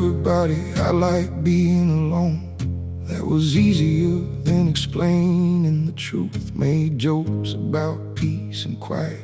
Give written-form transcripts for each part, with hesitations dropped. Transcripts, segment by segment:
everybody I like being alone. That was easier than explaining the truth. Made jokes about peace and quiet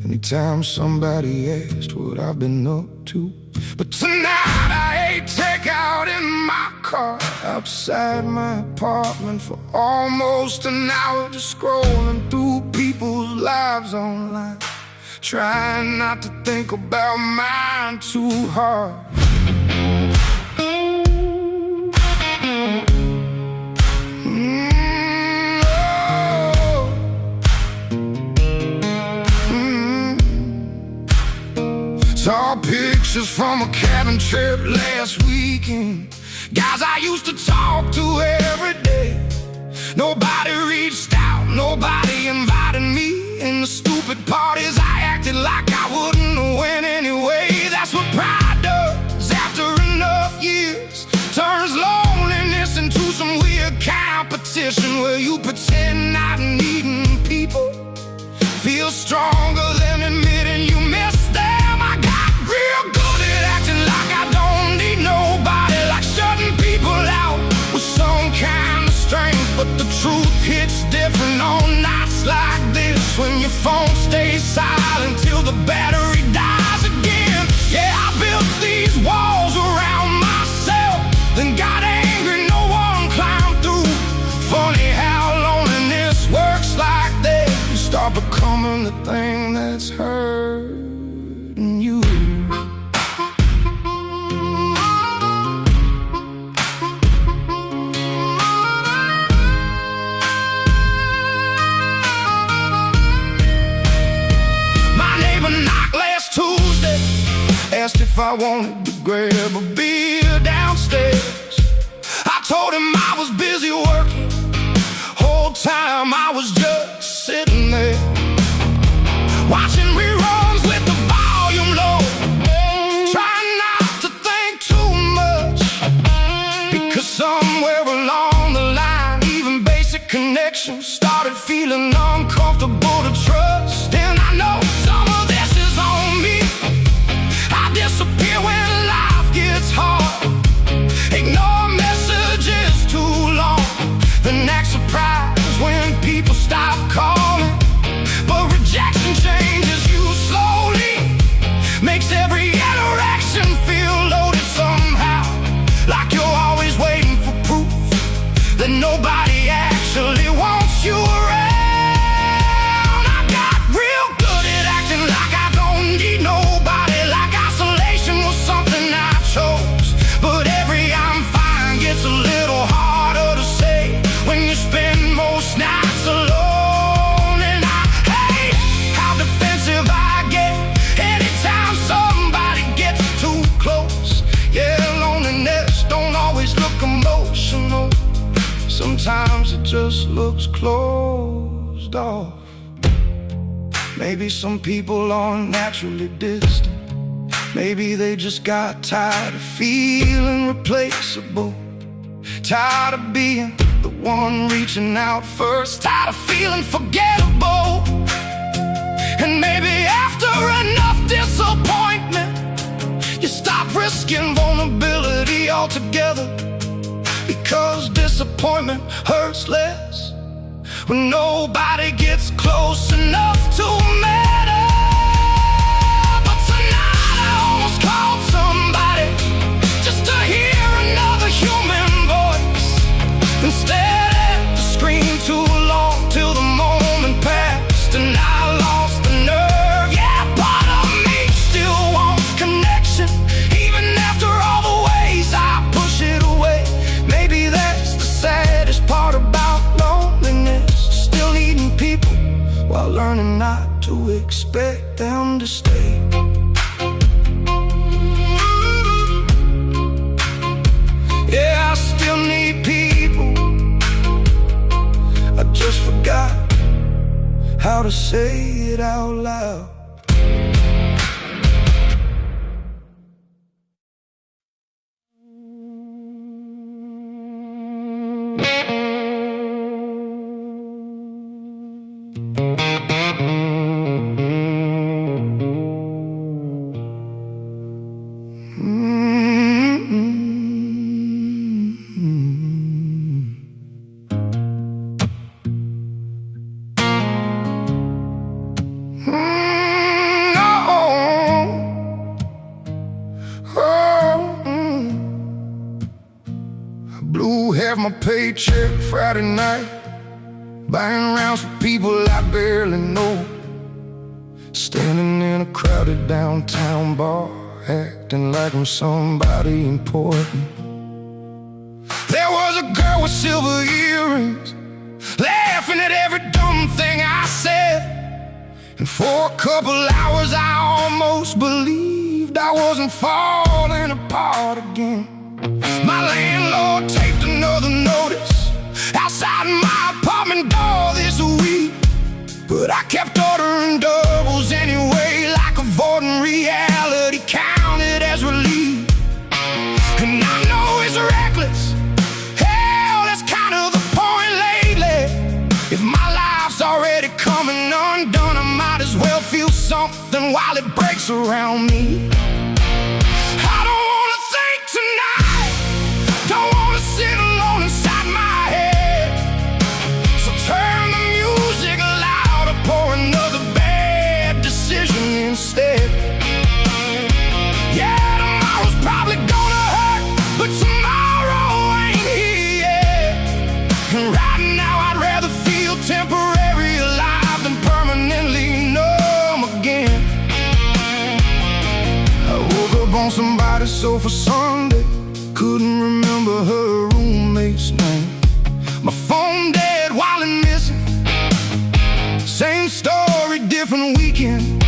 anytime somebody asked what I've been up to. But tonight I ate takeout in my car outside my apartment for almost an hour, just scrolling through people's lives online, trying not to think about mine too hard. Saw pictures from a cabin trip last weekend, guys I used to talk to every day. Nobody reached out, nobody invited me. In the stupid parties I acted like I wouldn't win anyway. That's what pride does after enough years. Turns loneliness into some weird competition where you pretend not needing people. Feel stronger than admitting you miss them. I got real good at acting like I don't need nobody, like shutting people out with some kind of strength. But the truth hits different on nights like this, when your phone stays silent till the battery dies again. Yeah, I built these walls around myself, then got angry, no one climbed through. Funny how loneliness works like that. You start becoming the thing that's hurting you. Tuesday, asked if I wanted to grab a beer downstairs. I told him I was busy working. Whole time I was just sitting there, watching reruns with the volume low, trying not to think too much, because somewhere along the line even basic connections started feeling uncomfortable to trust. And I know some of this is on me. I disappear when life gets hard, ignore messages too long, then act surprised when people stop calling. But rejection changes you slowly, makes every interaction feel loaded somehow, like you're always waiting for proof that nobody actually wants you around. I got real good at acting like I don't need nobody, like isolation was something I chose. But every I'm fine gets a little harder to say when you spend most nights alone. And I hate how defensive I get anytime somebody gets too close. Yeah, loneliness don't always look emotional, sometimes it just looks closed off. Maybe some people aren't naturally distant. Maybe they just got tired of feeling replaceable, tired of being the one reaching out first, tired of feeling forgettable. And maybe after enough disappointment, you stop risking vulnerability altogether, because disappointment hurts less when nobody gets close enough to matter. But tonight I almost called somebody just to hear another human voice. Instead at the screen too long till the moment passed and I lost the nerve. Yeah, part of me still wants connection, even after all the ways I push it away. Maybe that's the saddest part about loneliness, still needing people while learning not to expect them to stay. Yeah, I still need people, I just forgot how to say it out loud. half my paycheck Friday night, buying rounds for people I barely know, standing in a crowded downtown bar, acting like I'm somebody important. There was a girl with silver earrings, laughing at every dumb thing I said. And for a couple hours I almost believed I wasn't falling apart again. My landlord taped another notice outside my apartment door this week, but I kept ordering doubles anyway, like avoiding reality counted as relief. And I know it's reckless, hell, that's kind of the point lately. If my life's already coming undone, I might as well feel something while it breaks around me. I don't wanna think tonight, don't wanna sit alone inside my head. So turn the music loud or pour another bad decision instead. Yeah, tomorrow's probably gonna hurt, but tomorrow ain't here yet. And right now I'd rather feel temporary alive than permanently numb again. I woke up on somebody's sofa Sunday, couldn't remember her roommate's name. My phone dead while I'm missing, same story, different weekend.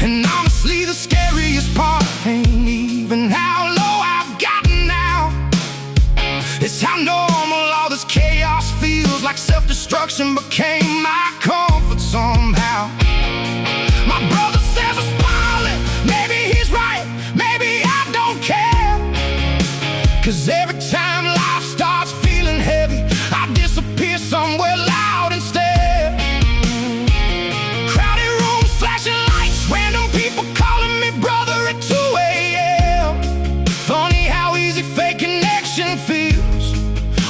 And honestly the scariest part ain't even how low I've gotten now, it's how normal all this chaos feels, like self-destruction became my comfort somehow. My brother says I'm smiling, maybe he's right, maybe I don't care. 'Cause every time life starts feeling heavy, I disappear somewhere loud instead. Crowded rooms, flashing lights, random people calling me brother at 2 a.m. Funny how easy fake connection feels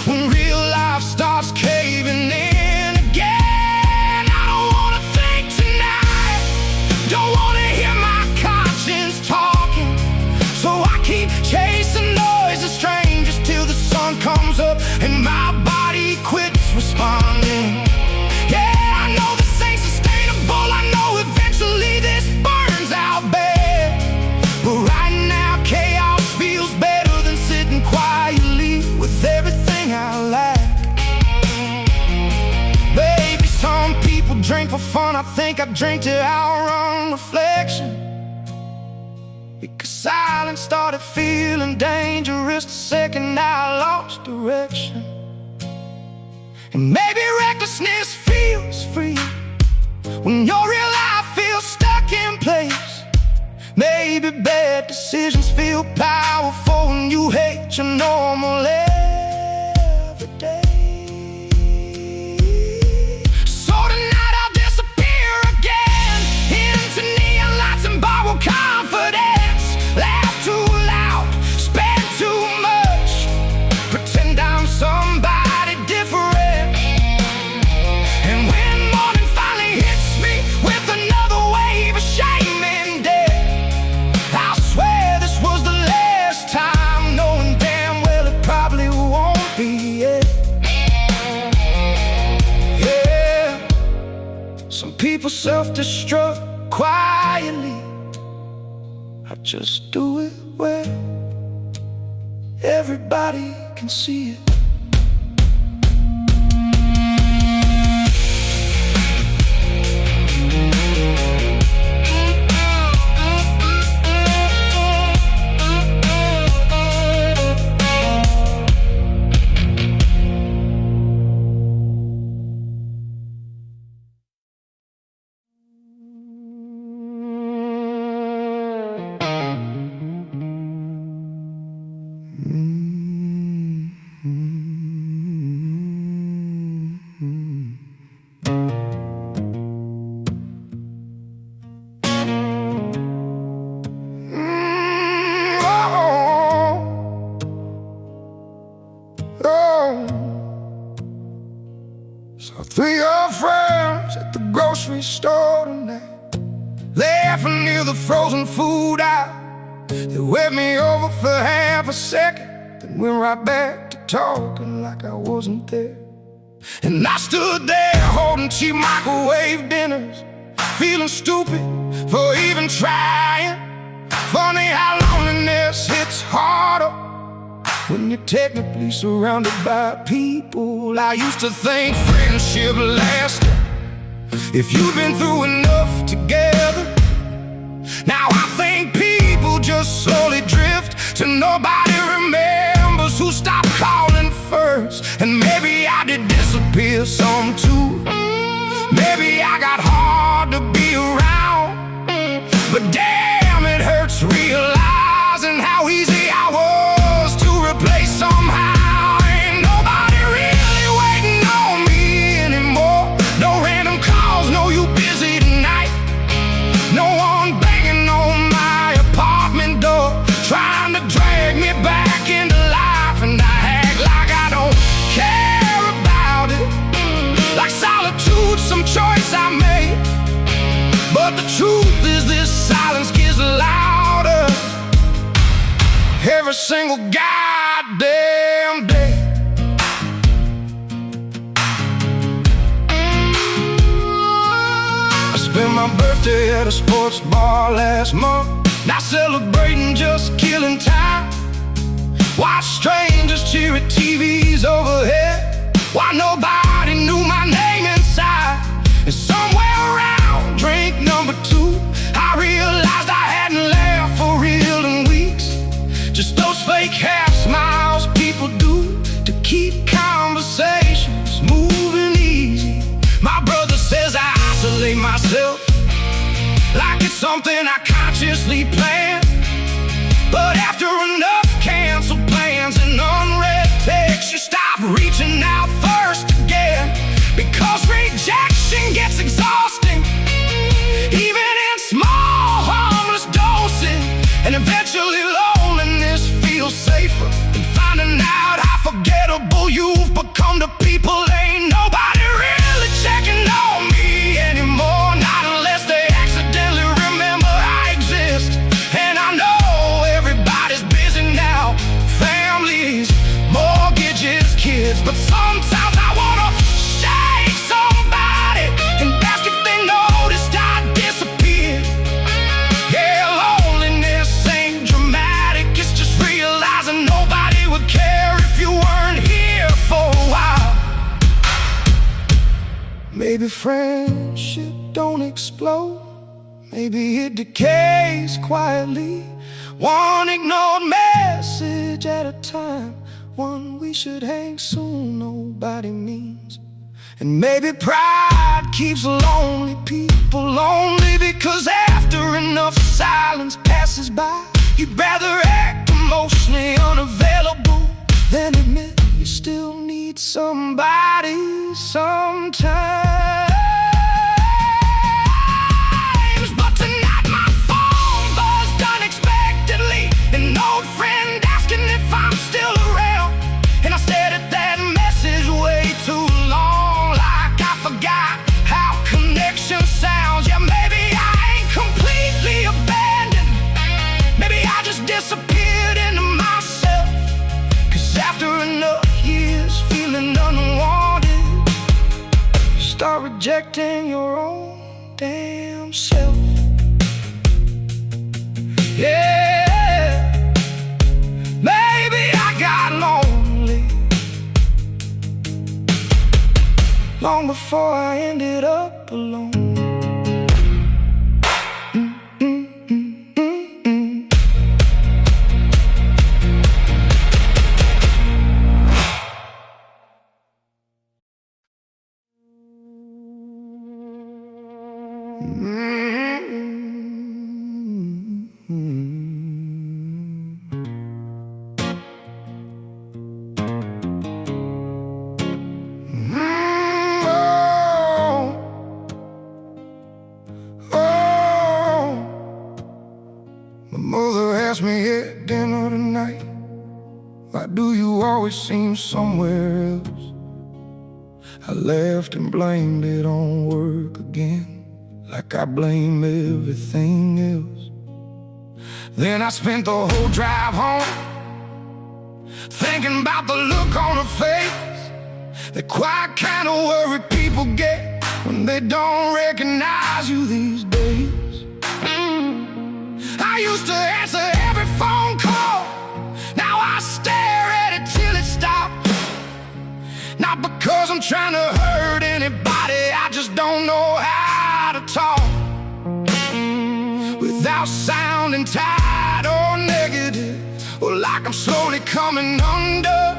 when real life starts caving in again. I don't wanna think tonight, don't wanna hear my conscience talking, so I keep chasing noises, strangers, till the sun comes up and my body quits responding. Yeah, I know this ain't sustainable, I know eventually this burns out bad, but right now chaos feels better than sitting quietly with everything I lack. Maybe some people drink for fun, I think I drink to outrun reflection, because silence started feeling dangerous the second I lost direction. And maybe recklessness feels free when your real life feels stuck in place. Maybe bad decisions feel powerful when you hate your normal everyday. So tonight I'll disappear again into neon lights and borrowed confidence. Laugh too loud, spend too much, pretend I'm somebody different. And when morning finally hits me with another wave of shame and debt, I swear this was the last time, knowing damn well it probably won't be it. Yeah, some people self-destruct quietly, I just do it where everybody can see it. Saw 3 old friends at the grocery store tonight, laughing near the frozen food aisle. They waved me over for half a second, then went right back to talking like I wasn't there. And I stood there holding cheap microwave dinners, feeling stupid for even trying. Funny how loneliness hits harder when you're technically surrounded by people. I used to think friendship lasted if you've been through enough together. Now I think people just slowly drift till nobody remembers who stopped calling first. And maybe I did disappear some too. Maybe I got hard to be around, but damn, it hurts realizing how easy I was to replace somehow. Ain't nobody really waiting on me anymore. No random calls, no you busy tonight. No one banging on my apartment door, trying to drag me back into life. And I act like I don't care about it, like solitude, some choice I made. But the truth is this silence gets louder every single goddamn day. I spent my birthday at a sports bar last month, not celebrating, just killing time. Watch strangers cheer at TVs overhead, why nobody knew my name inside. And somewhere around drink number 2, I realized I hadn't laughed for real in weeks. Just those fake half smiles people do to keep conversations moving easy. My brother says I isolate myself like it's something I consciously planned. But after enough canceled plans and unread texts, you stop reaching out first again, because rejection gets exhausting, even in small harmless doses. And eventually loneliness feels safer than finding out how forgettable you've become to people. Ain't nobody really checking on me anymore, not unless they accidentally remember I exist. And I know everybody's busy now, families, mortgages, kids, but sometimes I wanna shake somebody and ask if they noticed I disappeared. Yeah, loneliness ain't dramatic, it's just realizing nobody would care if you weren't here for a while. Maybe friendship don't explode, maybe it decays quietly, one ignored message at a time, one we should hang soon nobody means. And maybe pride keeps lonely people lonely, because after enough silence passes by, you'd rather act emotionally unavailable than admit you still need somebody sometimes. But tonight my phone buzzed unexpectedly, an old friend asking if I'm still around. And I stared at that message way too long, like I forgot how connection sounds. Yeah, maybe I ain't completely abandoned, maybe I just disappeared into myself. Cause after enough years feeling unwanted, start rejecting your own damn self. Yeah, maybe I got lonely long before I ended up alone. My mother asked me at dinner tonight, why do you always seem somewhere else? I laughed and blamed it on work again, like I blame everything else. Then I spent the whole drive home thinking about the look on her face, the quiet kind of worry people get when they don't recognize you these days. I used to answer every phone call, now I stare at it till it stops. Not because I'm trying to hurt anybody, I just don't know how to talk without sounding tired or negative, or like I'm slowly coming under.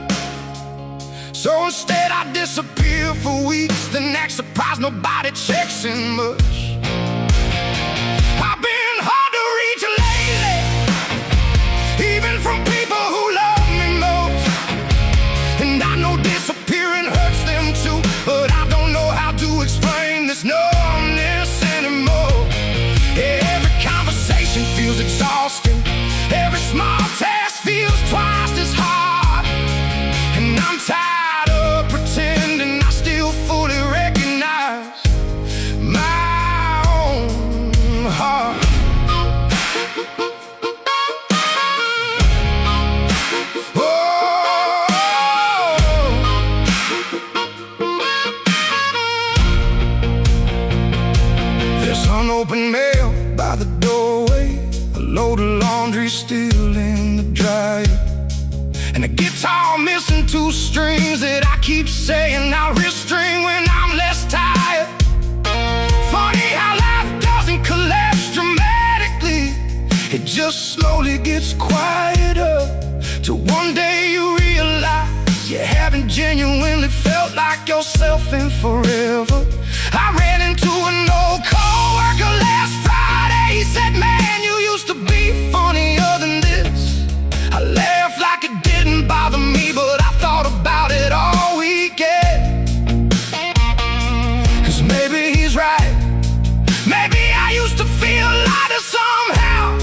So instead I disappear for weeks, then act surprised nobody checks in much. I've been hard to reach lately, even from people who love me most. And I know disappearing hurts them too, but I don't know how to explain this numbness anymore. Every conversation feels exhausting, every small task feels twice as hard. And I'm tired of pretending I still fully recognize my own heart. Unopened mail by the doorway, a load of laundry still in the dryer, and a guitar missing 2 strings that I keep saying I'll restring when I'm less tired. Funny how life doesn't collapse dramatically, it just slowly gets quieter, till one day you realize you haven't genuinely felt like yourself in forever. I ran into an old coworker last Friday. He said, man, you used to be funnier than this. I laughed like it didn't bother me, but I thought about it all weekend. 'Cause maybe he's right, maybe I used to feel lighter somehow,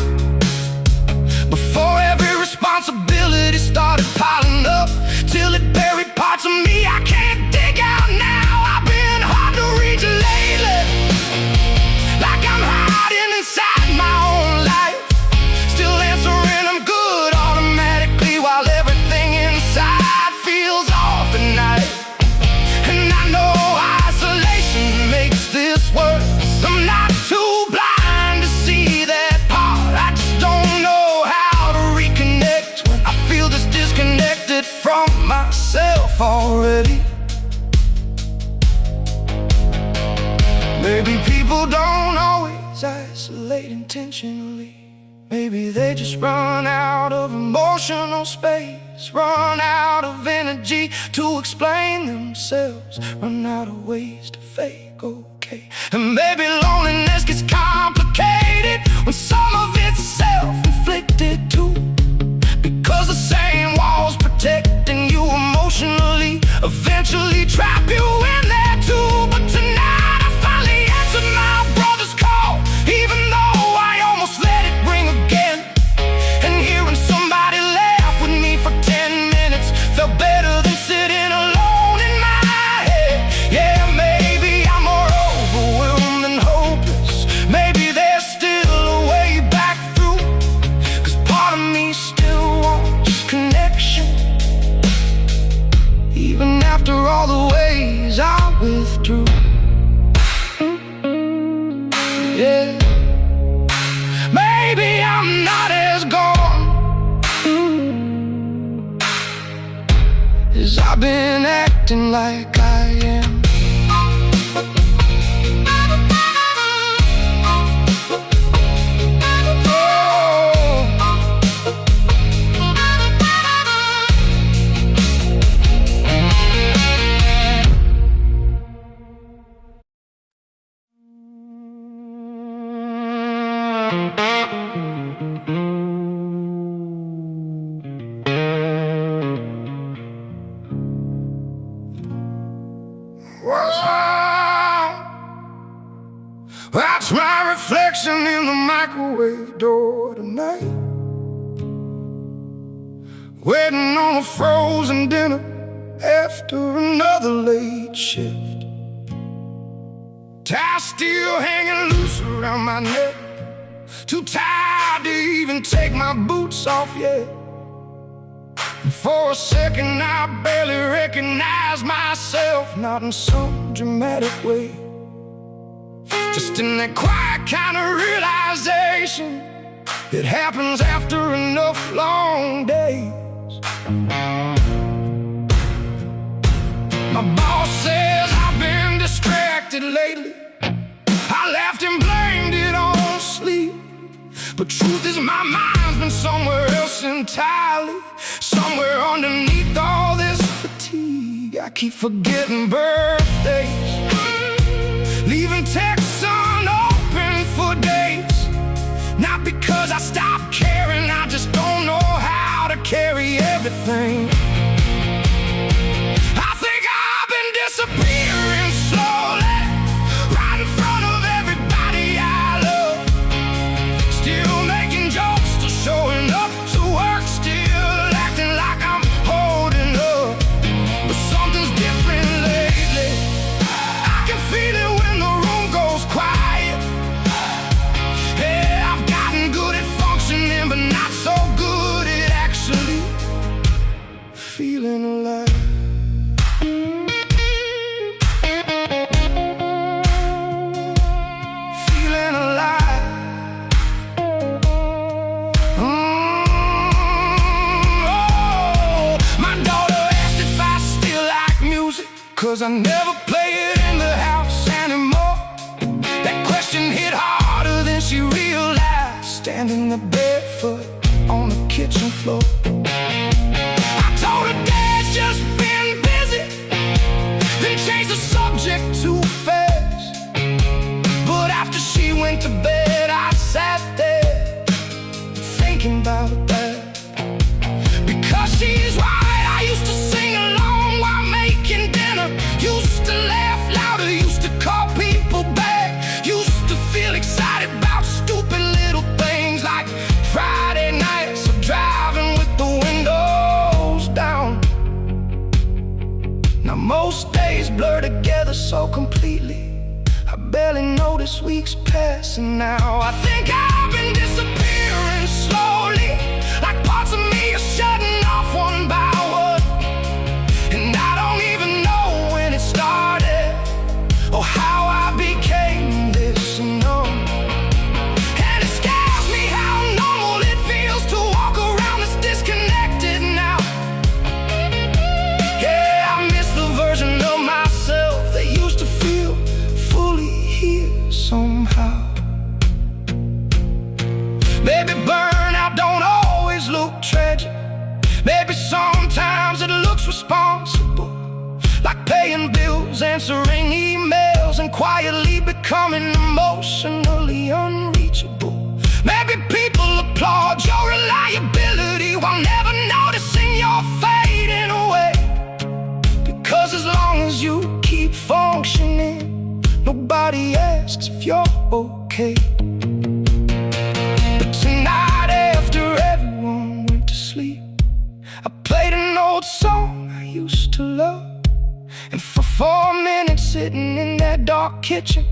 before every responsibility started piling up, till it buried parts of me I can't dig out now. I've been hard to reach lately, like I'm hiding inside my own life, still answering I'm good automatically, while everything inside feels off at night. And I know isolation makes this worse, I'm not too blind to see that part. I just don't know how to reconnect when I feel this disconnected from myself already. Maybe people don't always isolate intentionally. Maybe they just run out of emotional space, run out of energy to explain themselves, run out of ways to fake okay. And maybe loneliness gets complicated when some of it's self-inflicted too, because the same walls protecting you emotionally eventually trap you in there too. But tonight I finally answered my brother's call, even though I almost let it ring again. And hearing somebody laugh with me for 10 minutes felt better than sitting alone in my head. Yeah, maybe I'm more overwhelmed than hopeless, maybe there's still a way back through, 'cause part of me still wants connection, even after all the ways I withdrew. Yeah, maybe I'm not as gone as I've been acting like I am. Watch my reflection in the microwave door tonight, waiting on a frozen dinner after another late shift. Tie still hanging loose around my neck, too tired to even take my boots off yet. For a second I barely recognized myself, not in some dramatic way, just in that quiet kind of realization that happens after enough long days. My boss says I've been distracted lately. I laughed and blamed it on sleep, but truth is my mind's been somewhere else entirely, somewhere underneath all this fatigue. I keep forgetting birthdays, leaving texts unopened for days. Not because I stopped caring, I just don't know how to carry everything. I think I've been disappearing slowly, right in front of everybody I love. Still making jokes, still showing up to work, still acting like I'm holding up. But something's different lately. I can feel it when the room goes quiet. Yeah, I've gotten good at functioning, but not so good at actually feeling alive. Feeling alive. Oh, my daughter asked if I still like music, 'cause I never play it in the house anymore. That question hit harder than she realized, standing there barefoot on the kitchen floor. I told her Dad's just been busy, then changed the subject too fast. But after she went to bed, I sat there thinking about that. Because she's right, I used to sing along while making dinner, used to laugh louder, used to call people back, used to feel excited about stupid little things like Friday nights or driving with the windows down. Now most days blur together so completely, I barely notice weeks passing now. I think I've been disappearing slowly, like parts of me are shutting off one by one. And I don't even know when it started, or how I became this numb. And it scares me how normal it feels to walk around this disconnected now. Yeah, I miss the version of myself that used to feel fully here somehow. Maybe burnout don't always look tragic. Maybe sometimes it looks responsible, like paying bills, answering emails, and quietly becoming emotionally unreachable. Maybe people applaud your reliability while never noticing you're fading away. Because as long as you keep functioning, nobody asks if you're okay. But tonight, after everyone went to sleep, I played an old song I used to love. And for 4 minutes sitting in that dark kitchen,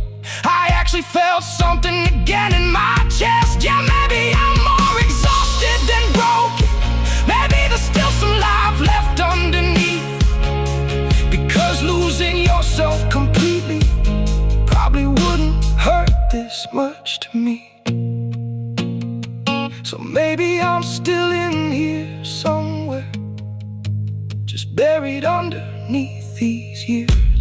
I actually felt something again in my chest. Yeah, maybe I'm more exhausted than broken. Maybe there's still some life left underneath. Because losing yourself completely probably wouldn't hurt this much to me. So maybe I'm still in here somewhere, just buried underneath these years.